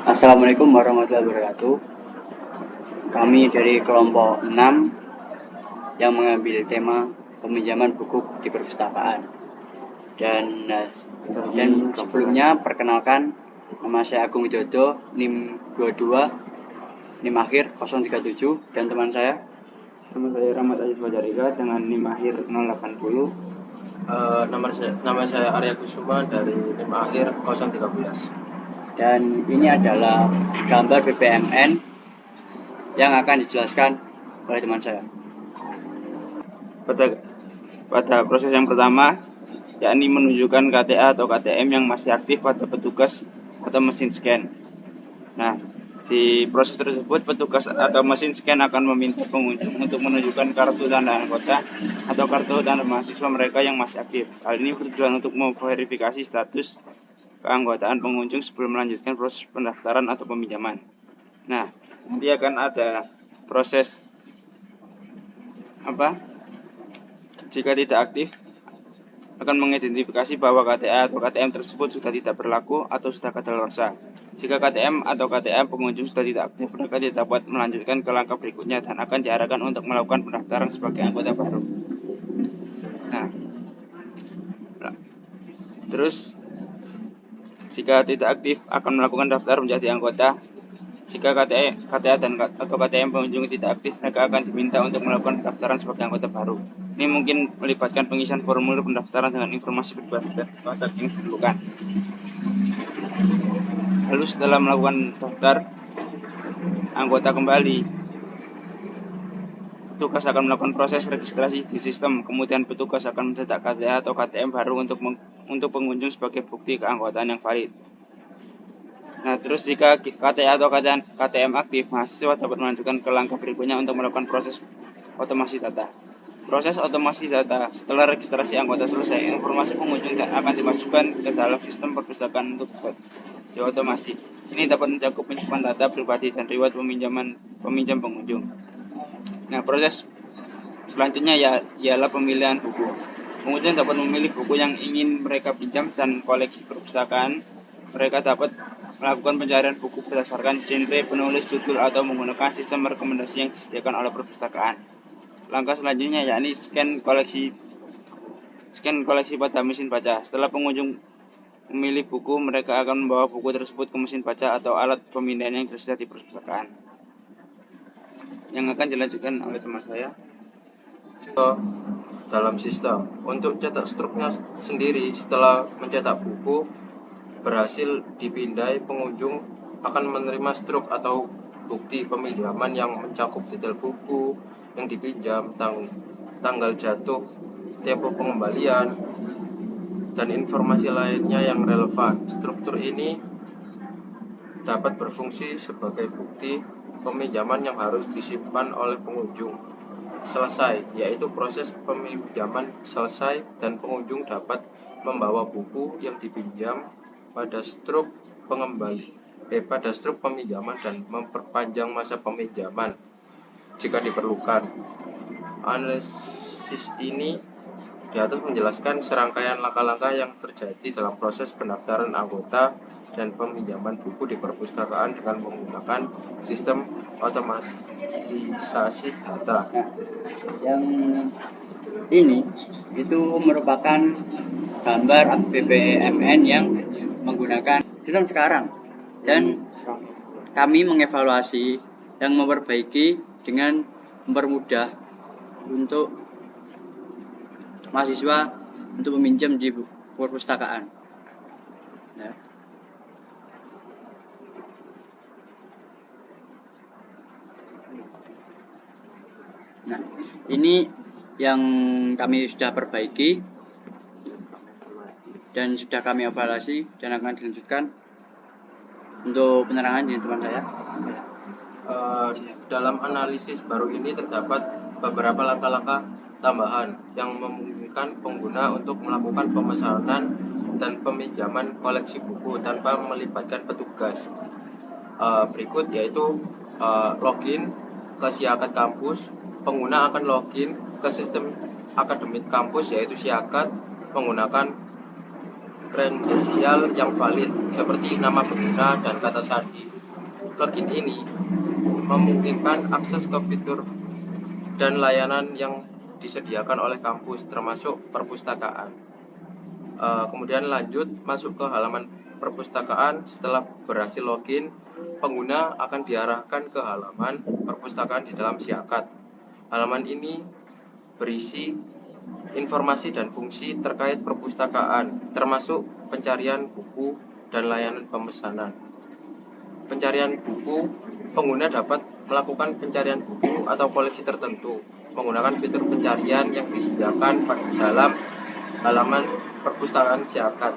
Assalamualaikum warahmatullahi wabarakatuh. Kami dari kelompok 6 yang mengambil tema peminjaman buku di perpustakaan. Dan sebelumnya perkenalkan, nama saya Agung Widodo, NIM 22, NIM akhir 037, dan teman saya. Nama saya Rahmat Aziz Fajarika dengan NIM akhir 080. Nama saya Arya Kusuma dari NIM akhir 013. Dan ini adalah gambar BPMN yang akan dijelaskan oleh teman saya. Pada proses yang pertama, yakni menunjukkan KTA atau KTM yang masih aktif pada petugas atau mesin scan. Nah, di proses tersebut petugas atau mesin scan akan meminta pengunjung untuk menunjukkan kartu tanda anggota atau kartu tanda mahasiswa mereka yang masih aktif. Hal ini bertujuan untuk memverifikasi status keanggotaan pengunjung sebelum melanjutkan proses pendaftaran atau peminjaman. Nah, nanti akan ada proses jika tidak aktif akan mengidentifikasi bahwa KTA atau KTM tersebut sudah tidak berlaku atau sudah kadaluarsa. Jika KTM atau KTM pengunjung sudah tidak aktif, mereka tidak dapat melanjutkan ke langkah berikutnya dan akan diarahkan untuk melakukan pendaftaran sebagai anggota baru. Nah, terus jika tidak aktif akan melakukan daftar menjadi anggota. Jika KTA dan atau KTM pengunjung tidak aktif, mereka akan diminta untuk melakukan pendaftaran sebagai anggota baru. Ini mungkin melibatkan pengisian formulir pendaftaran dengan informasi pribadi dan kontak yang diperlukan. Lalu setelah melakukan daftar anggota kembali, petugas akan melakukan proses registrasi di sistem. Kemudian petugas akan mencetak KTA atau KTM baru untuk pengunjung sebagai bukti keanggotaan yang valid. Nah, terus jika KTA atau KTM aktif, mahasiswa dapat melanjutkan ke langkah berikutnya untuk melakukan proses otomasi data. Proses otomasi data, setelah registrasi anggota selesai, informasi pengunjung akan dimasukkan ke dalam sistem perpustakaan untuk diotomasi. Ini dapat mencakup penyimpan data pribadi dan riwayat peminjam pengunjung. Nah, proses selanjutnya ialah pemilihan buku. Pengunjung dapat memilih buku yang ingin mereka pinjam dan koleksi perpustakaan. Mereka dapat melakukan pencarian buku berdasarkan genre, penulis, judul, atau menggunakan sistem rekomendasi yang disediakan oleh perpustakaan. Langkah selanjutnya yakni scan koleksi pada mesin baca. Setelah pengunjung memilih buku, mereka akan membawa buku tersebut ke mesin baca atau alat pemindahan yang tersedia di perpustakaan. Yang akan dilanjutkan oleh teman saya. Dalam sistem, untuk cetak struknya sendiri, setelah mencetak buku berhasil dipindai, pengunjung akan menerima struk atau bukti peminjaman yang mencakup detail buku yang dipinjam, tanggal jatuh, tempo pengembalian, dan informasi lainnya yang relevan. Struktur ini dapat berfungsi sebagai bukti peminjaman yang harus disimpan oleh pengunjung selesai, yaitu proses peminjaman selesai dan pengunjung dapat membawa buku yang dipinjam pada struk peminjaman dan memperpanjang masa peminjaman jika diperlukan. Analisis ini di atas menjelaskan serangkaian langkah-langkah yang terjadi dalam proses pendaftaran anggota dan peminjaman buku di perpustakaan dengan menggunakan sistem otomatisasi data. Nah, yang ini itu merupakan gambar BPMN yang menggunakan sistem sekarang, dan kami mengevaluasi dan memperbaiki dengan mempermudah untuk mahasiswa untuk meminjam di perpustakaan. Nah, ini yang kami sudah perbaiki dan sudah kami evaluasi dan akan dilanjutkan untuk penerangan di teman saya. Dalam analisis baru ini terdapat beberapa langkah-langkah tambahan yang memungkinkan pengguna untuk melakukan pemesanan dan peminjaman koleksi buku tanpa melibatkan petugas. Berikut yaitu login ke Siakat kampus. Pengguna akan login ke sistem akademik kampus yaitu Siakat menggunakan kredensial yang valid seperti nama pengguna dan kata sandi. Login ini memungkinkan akses ke fitur dan layanan yang disediakan oleh kampus termasuk perpustakaan. Kemudian lanjut masuk ke halaman perpustakaan. Setelah berhasil login, pengguna akan diarahkan ke halaman perpustakaan di dalam Siakat. Halaman ini berisi informasi dan fungsi terkait perpustakaan, termasuk pencarian buku dan layanan pemesanan. Pencarian buku, pengguna dapat melakukan pencarian buku atau koleksi tertentu menggunakan fitur pencarian yang disediakan dalam halaman perpustakaan Siakat.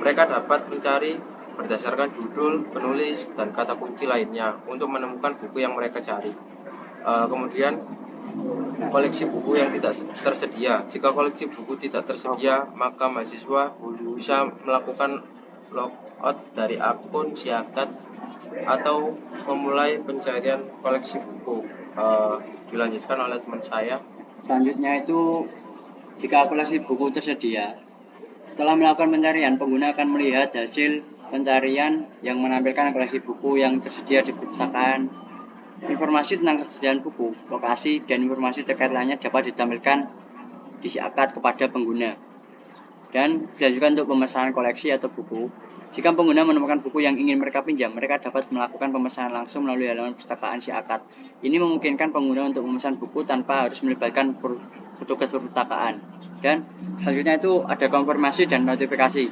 Mereka dapat mencari berdasarkan judul, penulis, dan kata kunci lainnya untuk menemukan buku yang mereka cari. Kemudian koleksi buku yang tidak tersedia. Jika koleksi buku tidak tersedia, maka mahasiswa bisa melakukan logout dari akun Siakat atau memulai pencarian koleksi buku. Dilanjutkan oleh teman saya. Selanjutnya itu, jika koleksi buku tersedia, setelah melakukan pencarian, pengguna akan melihat hasil pencarian yang menampilkan koleksi buku yang tersedia di perpustakaan. Informasi tentang ketersediaan buku, lokasi, dan informasi terkait lainnya dapat ditampilkan di Siakat kepada pengguna. Dan dilanjutkan untuk pemesanan koleksi atau buku. Jika pengguna menemukan buku yang ingin mereka pinjam, mereka dapat melakukan pemesanan langsung melalui halaman perpustakaan Siakat. Ini memungkinkan pengguna untuk memesan buku tanpa harus melibatkan petugas perpustakaan. Dan selanjutnya itu ada konfirmasi dan notifikasi.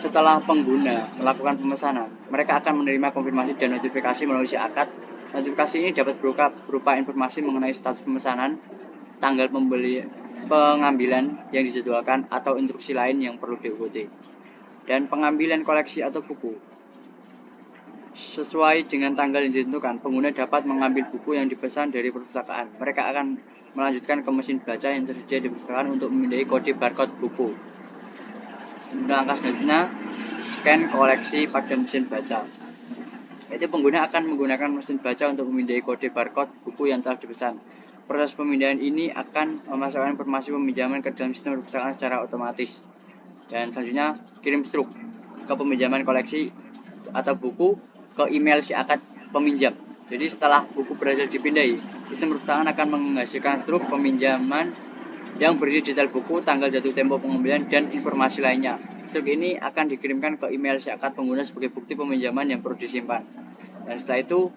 Setelah pengguna melakukan pemesanan, mereka akan menerima konfirmasi dan notifikasi melalui Siakat. Notifikasi ini dapat berupa informasi mengenai status pemesanan, tanggal pengambilan yang dijadwalkan, atau instruksi lain yang perlu diikuti. Dan pengambilan koleksi atau buku. Sesuai dengan tanggal yang ditentukan, pengguna dapat mengambil buku yang dipesan dari perpustakaan. Mereka akan melanjutkan ke mesin baca yang tersedia di perpustakaan untuk memindai kode barcode buku. Langkah selanjutnya, scan koleksi pada mesin baca. Yaitu pengguna akan menggunakan mesin baca untuk memindai kode barcode buku yang telah dipesan. Proses pemindahan ini akan memasukkan informasi peminjaman ke dalam sistem perpustakaan secara otomatis. Dan selanjutnya, kirim struk ke peminjaman koleksi atau buku ke email Siakat peminjam. Jadi setelah buku berhasil dipindai, sistem perpustakaan akan menghasilkan struk peminjaman yang berisi detail buku, tanggal jatuh tempo pengambilan, dan informasi lainnya. Struk ini akan dikirimkan ke email Siakat pengguna sebagai bukti peminjaman yang perlu disimpan. Dan setelah itu,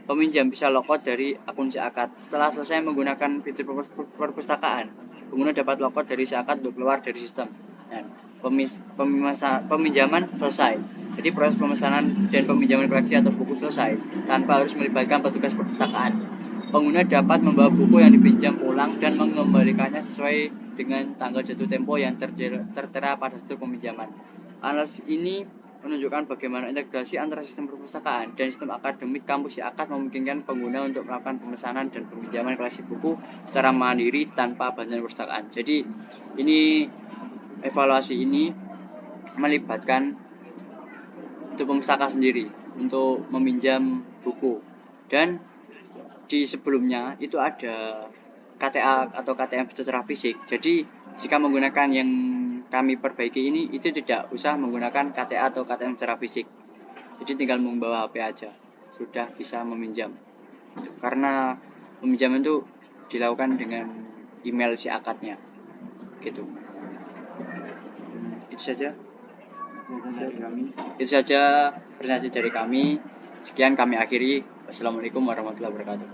peminjam bisa logout dari akun Siakat. Setelah selesai menggunakan fitur perpustakaan, pengguna dapat logout dari Siakat untuk keluar dari sistem. Dan peminjaman selesai. Jadi proses pemesanan dan peminjaman koleksi atau buku selesai tanpa harus melibatkan petugas perpustakaan. Pengguna dapat membawa buku yang dipinjam pulang dan mengembalikannya sesuai dengan tanggal jatuh tempo yang tertera pada struk peminjaman. Analisis ini menunjukkan bagaimana integrasi antara sistem perpustakaan dan sistem akademik kampus Siakat memungkinkan pengguna untuk melakukan pemesanan dan peminjaman koleksi buku secara mandiri tanpa bantuan perpustakaan. Jadi ini evaluasi ini melibatkan untuk pemustaka sendiri untuk meminjam buku. Dan di sebelumnya itu ada KTA atau KTM secara fisik. Jadi jika menggunakan yang kami perbaiki ini, itu tidak usah menggunakan KTA atau KTM secara fisik. Jadi tinggal membawa HP aja, sudah bisa meminjam. Karena peminjaman itu dilakukan dengan email Siakatnya. Gitu. Itu saja presentasi dari kami. Sekian kami akhiri. Wassalamualaikum warahmatullahi wabarakatuh.